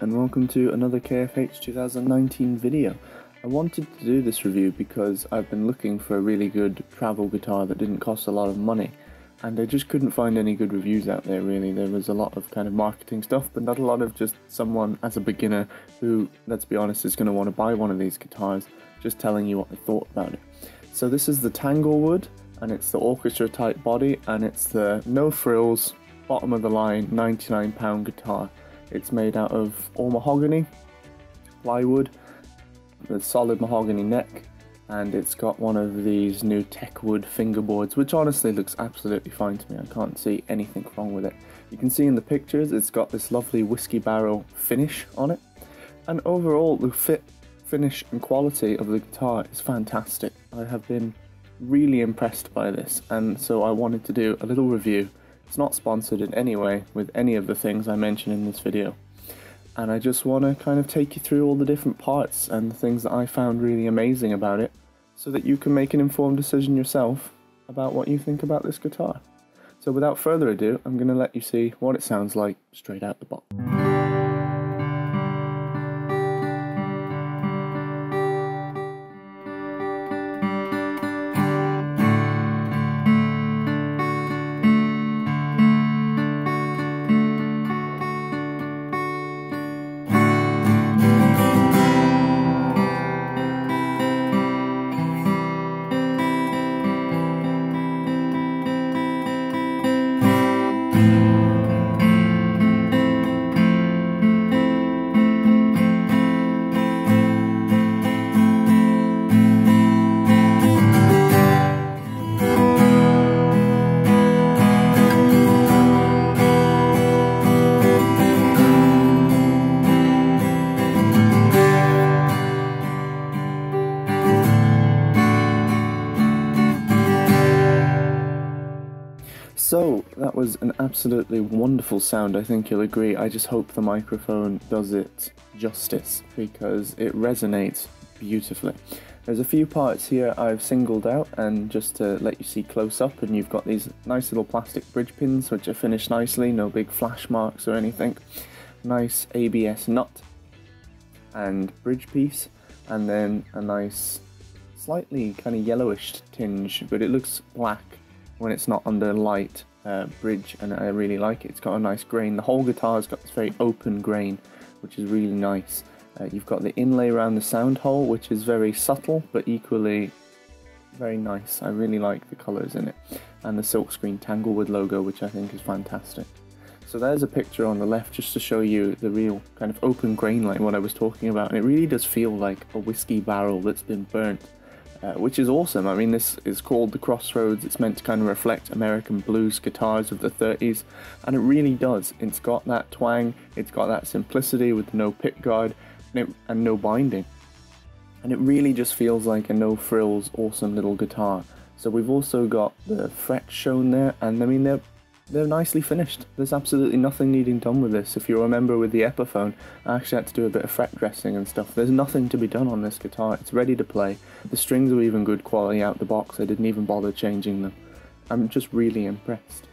and welcome to another KFH 2019 video. I wanted to do this review because I've been looking for a really good travel guitar that didn't cost a lot of money, and I just couldn't find any good reviews out there really. There was a lot of kind of marketing stuff, but not a lot of just someone as a beginner who, let's be honest, is going to want to buy one of these guitars, just telling you what they thought about it. So this is the Tanglewood, and it's the Orchestra type body, and it's the no frills, bottom of the line, £99 guitar. It's made out of all mahogany, plywood, with solid mahogany neck, and it's got one of these new Techwood fingerboards, which honestly looks absolutely fine to me. I can't see anything wrong with it. You can see in the pictures it's got this lovely whiskey barrel finish on it, and overall the fit, finish and quality of the guitar is fantastic. I have been really impressed by this, and so I wanted to do a little review. It's not sponsored in any way with any of the things I mention in this video, and I just want to kind of take you through all the different parts and the things that I found really amazing about it, so that you can make an informed decision yourself about what you think about this guitar. So without further ado, I'm going to let you see what it sounds like straight out the box. So, that was an absolutely wonderful sound, I think you'll agree. I just hope the microphone does it justice, because it resonates beautifully. There's a few parts here I've singled out, and just to let you see close up, and you've got these nice little plastic bridge pins which are finished nicely, no big flash marks or anything. Nice ABS nut and bridge piece, and then a nice slightly kind of yellowish tinge, but it looks black when it's not under light bridge, and I really like it. It's got a nice grain. The whole guitar's got this very open grain, which is really nice. You've got the inlay around the sound hole, which is very subtle but equally very nice. I really like the colours in it, and the silkscreen Tanglewood logo, which I think is fantastic. So there's a picture on the left just to show you the real kind of open grain, like what I was talking about, and it really does feel like a whiskey barrel that's been burnt. Which is awesome. I mean, this is called the Crossroads. It's meant to kind of reflect American blues guitars of the 30s, and it really does. It's got that twang, it's got that simplicity with no pick guard and no binding, and it really just feels like a no frills awesome little guitar. So we've also got the frets shown there, and I mean they're nicely finished. There's absolutely nothing needing done with this. If you remember with the Epiphone, I actually had to do a bit of fret dressing and stuff. There's nothing to be done on this guitar. It's ready to play. The strings are even good quality out the box. I didn't even bother changing them. I'm just really impressed.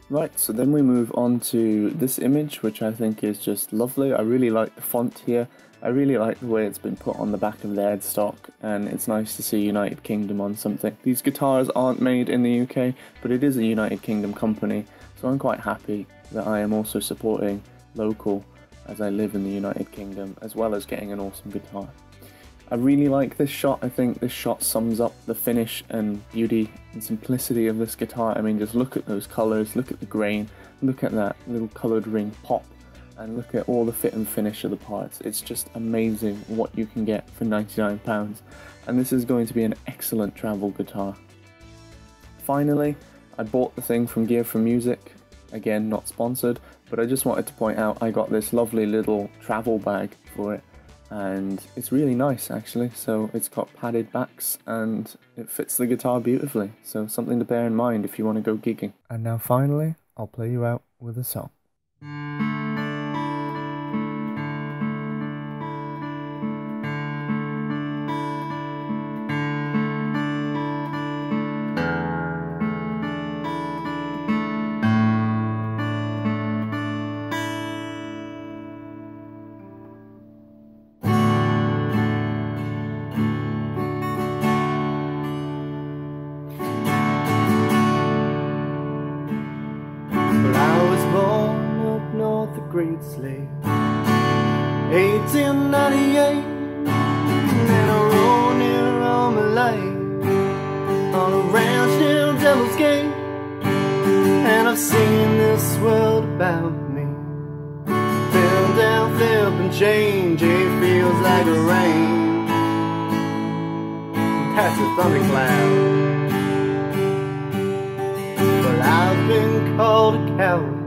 Right, so then we move on to this image, which I think is just lovely. I really like the font here. I really like the way it's been put on the back of the headstock, and it's nice to see United Kingdom on something. These guitars aren't made in the UK, but it is a United Kingdom company, so I'm quite happy that I am also supporting local as I live in the United Kingdom, as well as getting an awesome guitar. I really like this shot. I think this shot sums up the finish and beauty and simplicity of this guitar. I mean, just look at those colours, look at the grain, look at that little coloured ring pop, and look at all the fit and finish of the parts. It's just amazing what you can get for £99, and this is going to be an excellent travel guitar. Finally, I bought the thing from Gear for Music. Again, not sponsored, but I just wanted to point out I got this lovely little travel bag for it, and it's really nice actually. So it's got padded backs and it fits the guitar beautifully, so something to bear in mind if you want to go gigging. And now finally, I'll play you out with a song. great slave. 1898, and I rode near all my life on a ranch near Devil's Gate, and I've seen this world about me. Bend down, flip and change, it feels like a rain. That's a thundercloud. Well, I've been called a coward,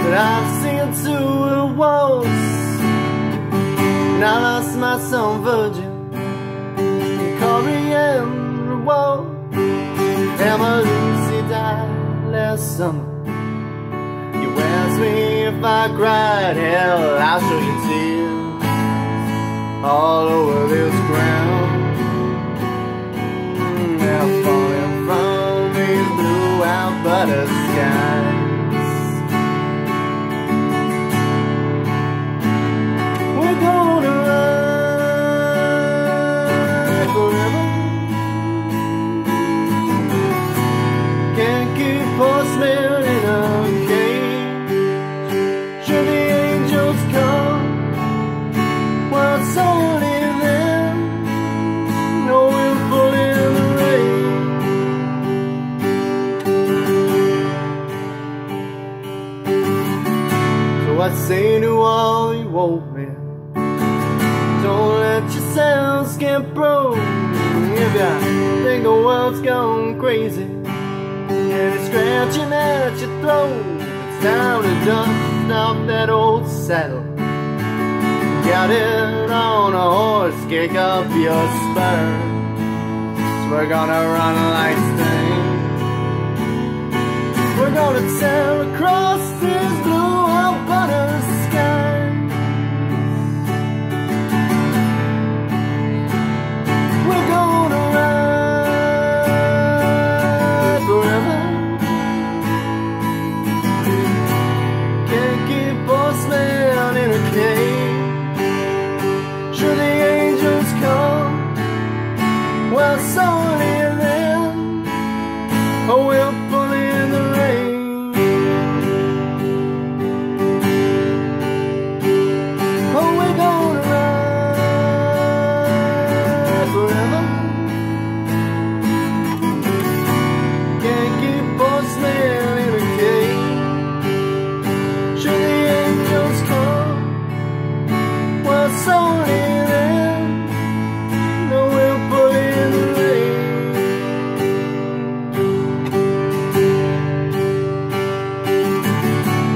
but I've seen two wars. And I lost my son Virgin in Korean War. Emma Lucy died last summer. You asked me if I cried, hell, I'll show you tears all over this ground. Now falling from these blue out butter skies. We're gonna ride forever. Can't keep horsemen in a cage. Should the angels come, well, it's only then. No, we'll pull in the rain. So I say to all you old men, don't let yourselves get broke. If you think the world's gone crazy and it's scratching at your throat, it's time to dust off that old saddle. Get it on a horse, kick up your spurs. We're gonna run like Sting. We're gonna tear across this blue and butter sky. We're gonna ride forever. Can't keep horsemen in a cage. Should the angels come, well, it's only then. Oh, we'll pull in the rain. Oh, we're gonna ride forever. Can't keep horsemen in a cage. Should the angels come, well, it's only then. No, we'll pull in the rain.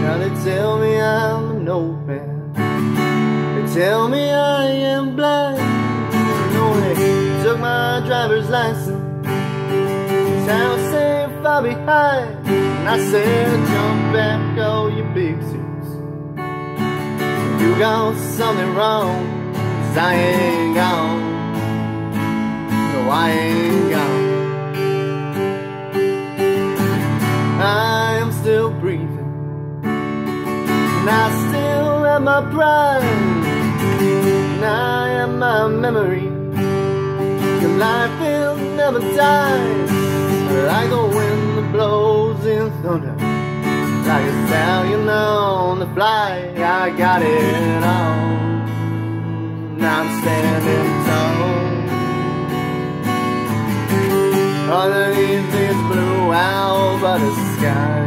Now they tell me I'm an old man. They tell me I am blind. You know they took my driver's license. How safe far behind. And I said, jump back, all you big suits. You got something wrong, 'cause I ain't gone. No, I ain't gone. I am still breathing, and I still have my pride, and I have my memory. Your life will never die. Like the wind that blows in thunder, like a stallion on the fly. I got it on, now I'm standing tall underneath this blue owl by the sky.